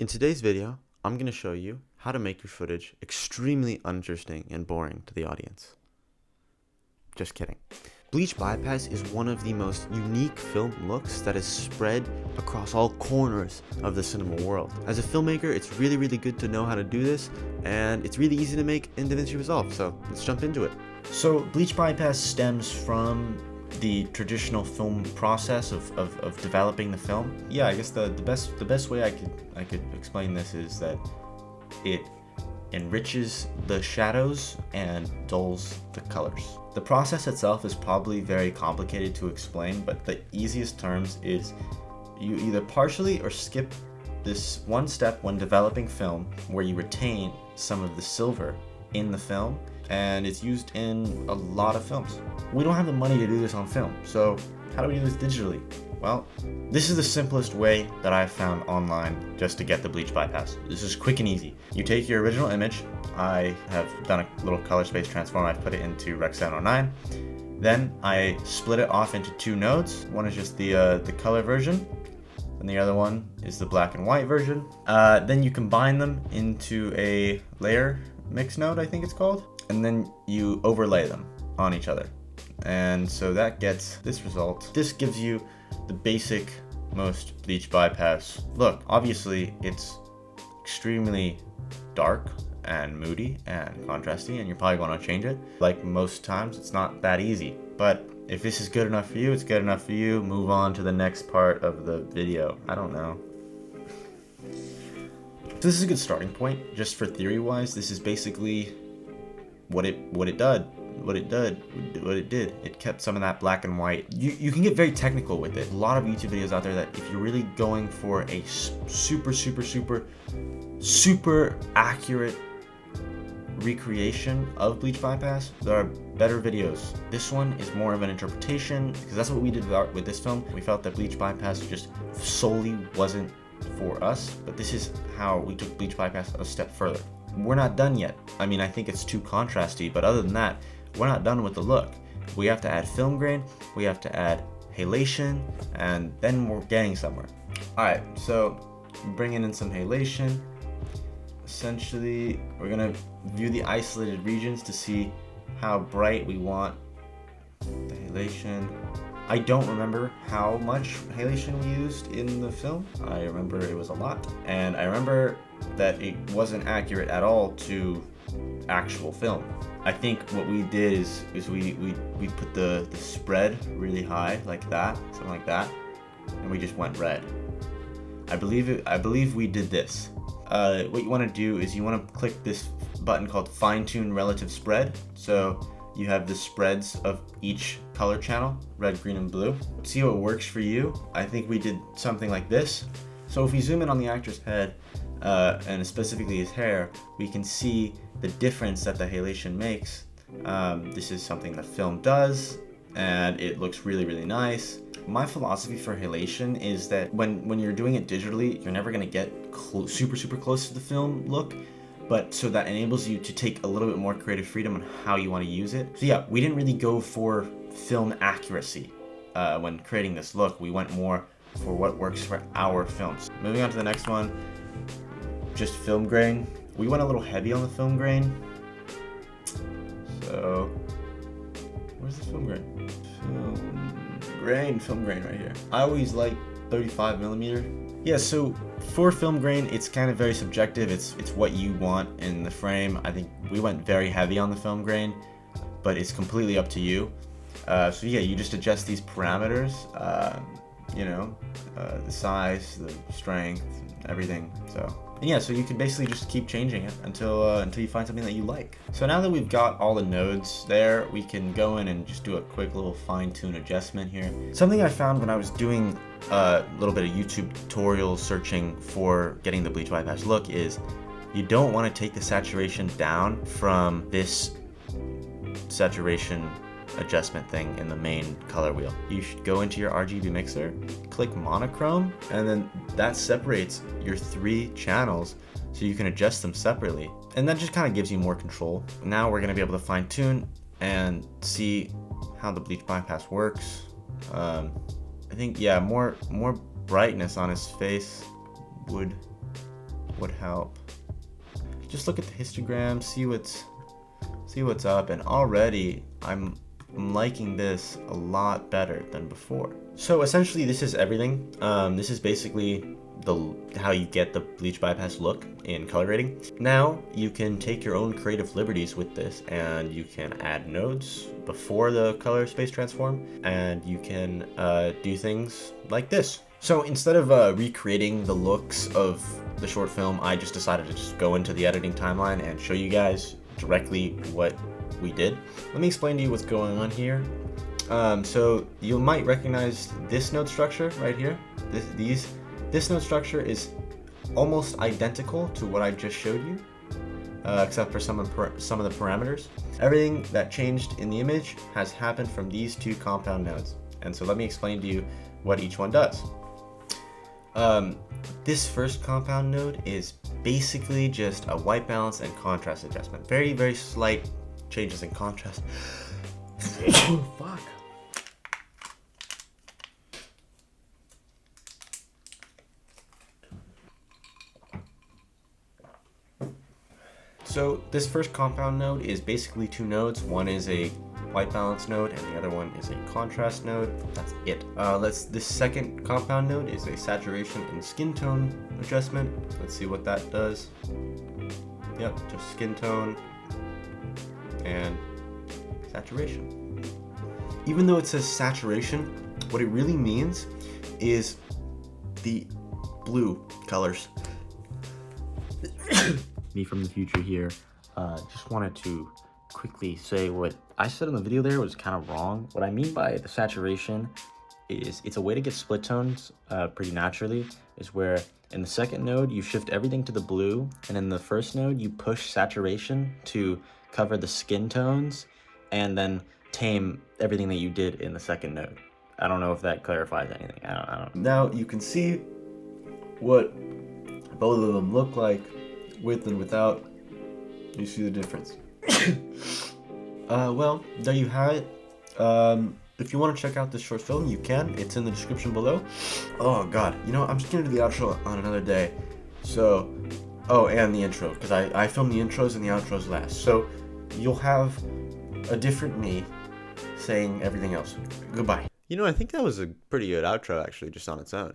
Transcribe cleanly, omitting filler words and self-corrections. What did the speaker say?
In today's video, I'm going to show you how to make your footage extremely uninteresting and boring to the audience. Just kidding. Bleach Bypass is one of the most unique film looks that is spread across all corners of the cinema world. As a filmmaker, it's really good to know how to do this, and it's really easy to make in DaVinci Resolve, so let's jump into it. So Bleach Bypass stems from the traditional film process of developing the film. Yeah, I guess the best way I could explain this is that it enriches the shadows and dulls the colors. The process itself is probably very complicated to explain, but the easiest terms is you either partially or skip this one step when developing film where you retain some of the silver in the film, and it's used in a lot of films. We don't have the money to do this on film, so how do we do this digitally? Well, this is the simplest way that I've found online just to get the Bleach Bypass. This is quick and easy. You take your original image. I have done a little color space transform. I've put it into Rec 709. Then I split it off into two nodes. One is just the color version, and the other one is the black and white version. Then you combine them into a layer mix node, I think it's called, and then you overlay them on each other. And so that gets this result. This gives you the basic, most Bleach Bypass look. Obviously, it's extremely dark and moody and contrasty, and you're probably going to change it. Like most times, it's not that easy. But if this is good enough for you, it's good enough for you. Move on to the next part of the video. I don't know. So this is a good starting point. Just for theory-wise, this is basically what it did. It kept some of that black and white. You can get very technical with it. A lot of YouTube videos out there that if you're really going for a super accurate recreation of Bleach Bypass, there are better videos. This one is more of an interpretation, because that's what we did with this film. We felt that Bleach Bypass just solely wasn't for us, but this is how we took Bleach Bypass a step further. We're not done yet. I mean, I think it's too contrasty, but other than that, we're not done with the look. We have to add film grain, we have to add halation, and then we're getting somewhere. Alright, so bringing in some halation. Essentially, we're gonna view the isolated regions to see how bright we want the halation. I don't remember how much halation we used in the film. I remember it was a lot, and I remember that it wasn't accurate at all to actual film. I think what we did is we put the spread really high, like that, something like that, and we just went red. I believe we did this. What you want to do is you want to click this button called Fine Tune Relative Spread. So you have the spreads of each color channel, red, green, and blue. See how it works for you. I think we did something like this. So if we zoom in on the actor's head, and specifically his hair, we can see the difference that the halation makes. This is something that film does, and it looks really nice. My philosophy for halation is that when you're doing it digitally, you're never going to get super close to the film look, but so that enables you to take a little bit more creative freedom on how you want to use it. So yeah, we didn't really go for film accuracy when creating this look. We went more for what works for our films. Moving on to the next one, just film grain. We went a little heavy on the film grain. So, where's the film grain? Film grain right here. I always like 35 millimeter. Yeah, so for film grain, it's kind of very subjective. It's what you want in the frame. I think we went very heavy on the film grain, but it's completely up to you. So yeah, you just adjust these parameters, the size, the strength, everything. And yeah, so you can basically just keep changing it until you find something that you like. So now that we've got all the nodes there, we can go in and just do a quick little fine-tune adjustment here. Something I found when I was doing a little bit of YouTube tutorial searching for getting the Bleach Bypass look is you don't want to take the saturation down from this saturation adjustment thing in the main color wheel. You should go into your RGB mixer, click monochrome, and then that separates your three channels so you can adjust them separately. And that just kind of gives you more control. Now we're going to be able to fine tune and see how the Bleach Bypass works. I think, yeah, more brightness on his face would would help. Just look at the histogram, see what's up, and already I'm liking this a lot better than before. So essentially this is everything. This is basically how you get the Bleach Bypass look in color grading. Now you can take your own creative liberties with this, and you can add nodes before the color space transform, and you can do things like this. So instead of recreating the looks of the short film, I just decided to just go into the editing timeline and show you guys directly what we did. Let me explain to you what's going on here. So you might recognize this node structure right here. This node structure is almost identical to what I just showed you, except for some of the parameters. Everything that changed in the image has happened from these two compound nodes. And so let me explain to you what each one does. This first compound node is basically just a white balance and contrast adjustment. Very, very slight changes in contrast. Fuck. So this first compound node is basically two nodes. One is a white balance node and the other one is a contrast node. That's it. This second compound node is a saturation and skin tone adjustment. Let's see what that does. Yep, just skin tone and saturation. Even though it says saturation, what it really means is the blue colors. Me from the future here, just wanted to quickly say what I said in the video there was kind of wrong. What I mean by the saturation is it's a way to get split tones pretty naturally, is where in the second node you shift everything to the blue, and in the first node you push saturation to cover the skin tones and then tame everything that you did in the second node. I don't know if that clarifies anything. I don't. Now you can see what both of them look like with and without. You see the difference. Well, there you have it. If you want to check out this short film, you can. It's in the description below. Oh god, you know, I'm just gonna do the outro on another day. So, oh, and the intro, because I filmed the intros and the outros last. So you'll have a different me saying everything else. Goodbye. You know, I think that was a pretty good outro, actually, just on its own.